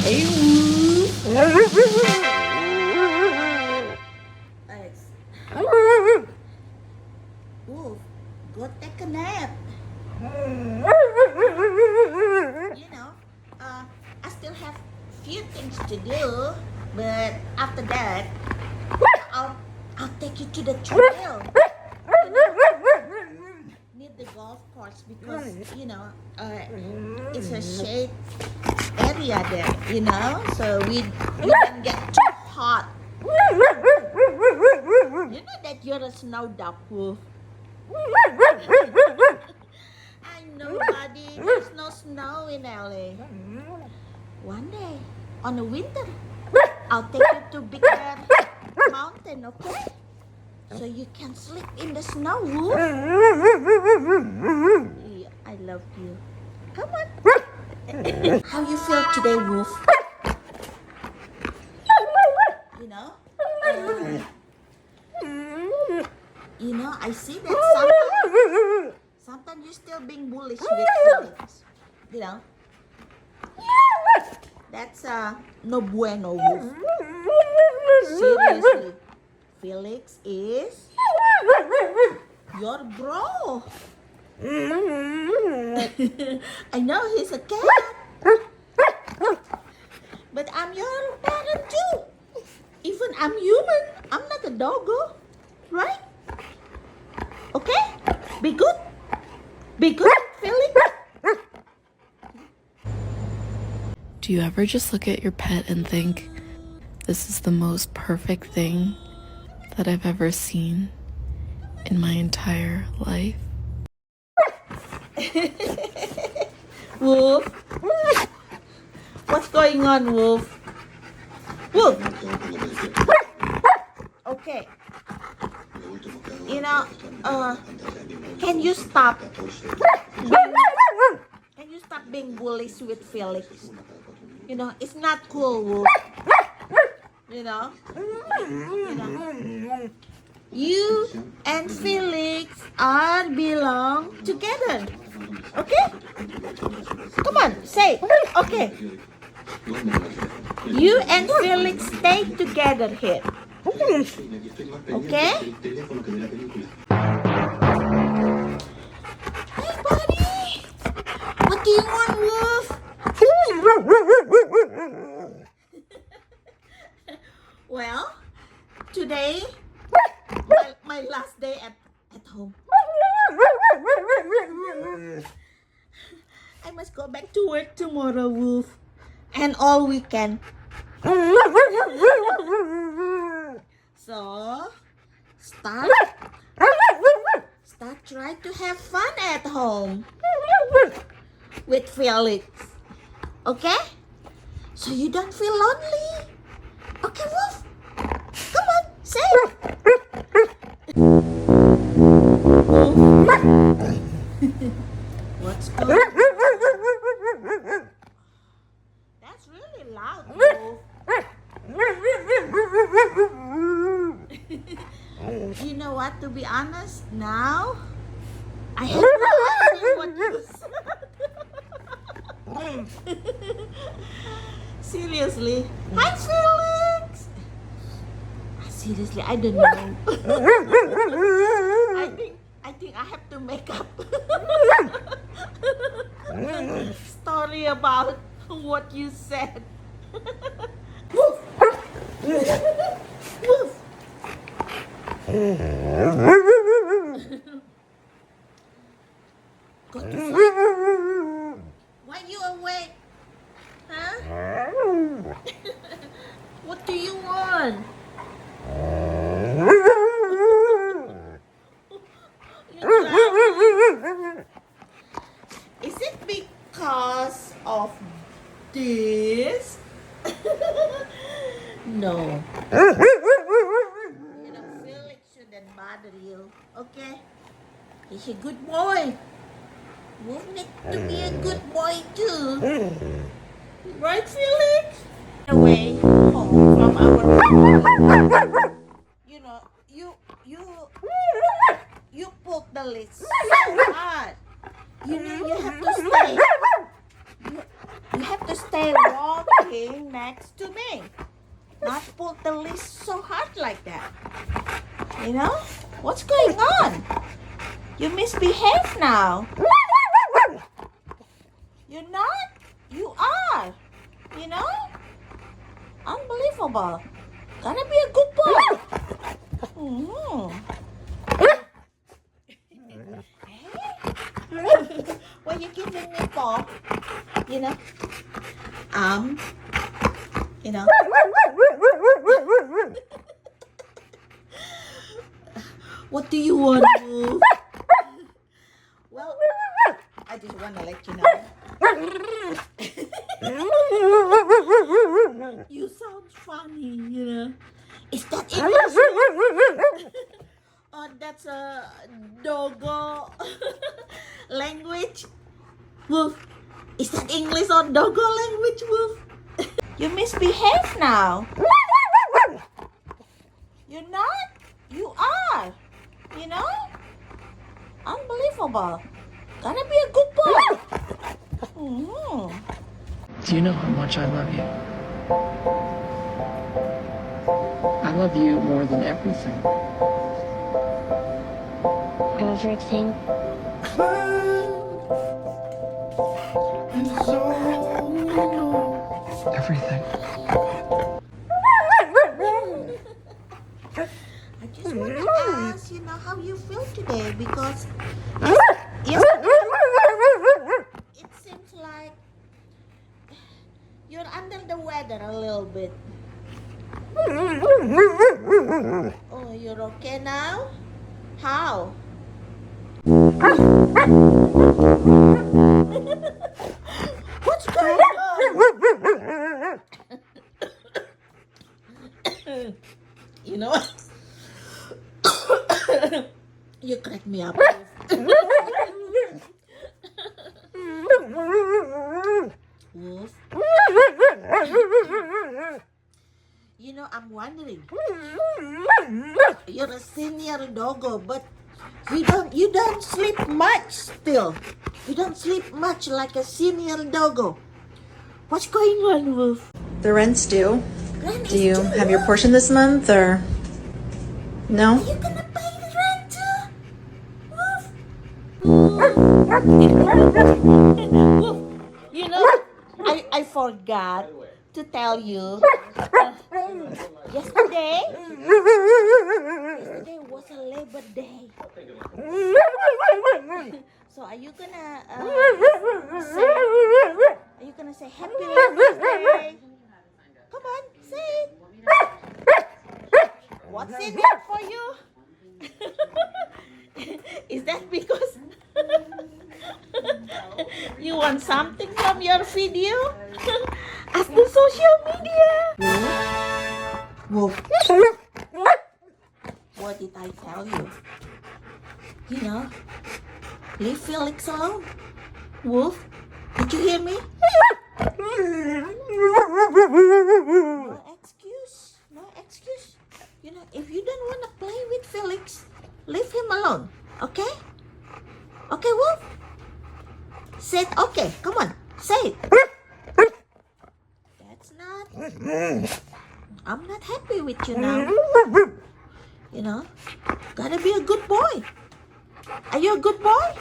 Hey, Wulf. Thanks. Wulf, go take a nap. You know, I still have few things to do, but after that, I'll take you to the trail. Near the golf course because it's a shade area there, so we don't get too hot. You know that you're a snow dog, Wolf. I know, buddy. There's no snow in LA. One day, on the winter, I'll take you to Big Bear Mountain, okay? So you can sleep in the snow, Wolf. Yeah, I love you. Come on. How you feel today, Wolf? I see that sometimes you're still being bullish with Felix. That's no bueno, Wolf. Seriously, Felix is your bro. I know he's a cat, but I'm your parent too. Even I'm human. I'm not a doggo, right? Okay? Be good. Be good, Felix. Do you ever just look at your pet and think, this is the most perfect thing that I've ever seen in my entire life? Wolf? What's going on, Wolf? Wolf! Okay. Can you stop being bullish with Felix? It's not cool, Wolf. You and Felix are belong together. Okay? Come on, say. Okay. You and Felix stay together here. Okay? Hey, buddy. What do you want, Wolf? Well, today, my last day at home. I must go back to work tomorrow, Wolf. And all weekend. So, start trying to have fun at home with Felix. Okay? So you don't feel lonely. Okay, Wolf? Come on, say it. What's going on? That's really loud, Wolf. You know what? To be honest, now I have no idea what you said. Seriously. Hi, Felix. Seriously, I don't know. I think I have to make up story about what you said. Woof. Woof. Go to sleep. Why you awake? Huh? What do you want? Is it because of this? No. Felix shouldn't bother you, okay? He's a good boy. Wolf needs to be a good boy too. Right, Felix? Away home from our you pulled the list so hard. You have to stay. You have to stay walking next to me. Not pull the leash so hard like that. You know? What's going on? You misbehave now. You're not? You are. You know? Unbelievable. Gotta be a good boy. Hey? Why you giving me paw? You know? You know? What do you want, Wulf? Well, I just want to let you know. You sound funny, you know. Is that English? Oh, that's a doggo language. Wulf, is that English or doggo language, Wulf? You misbehave now. You're not? You are. You know? Unbelievable. Gotta be a good boy. Do you know how much I love you? I love you more than everything. Everything. Everything. I just want to ask, you know, how you feel today because yesterday it seems like you're under the weather a little bit. Oh, you're okay now? How? What's going on? You know what? You crack me up. Wulf. You know, I'm wondering. You're a senior doggo, but you don't sleep much still. You don't sleep much like a senior doggo. What's going on, Wulf? The rent's due. Rent Do is you due. have your portion this month or no? Are you gonna pay the rent too? Wulf? Wulf, you know, I forgot to tell you. Yesterday was a Labor Day. So are you gonna say Happy Labor Day? Come on, say it. What's in it for you? Is that because you want something from your video? Ask the social media. Wulf. What did I tell you? You know, leave Felix alone. Wulf, did you hear me? No excuse. No excuse. You know, if you don't want to play with Felix, leave him alone. Okay? Okay, Wulf? Say it. Okay, come on. Say it. That's not... I'm not happy with you now. You know, gotta be a good boy. Are you a good boy?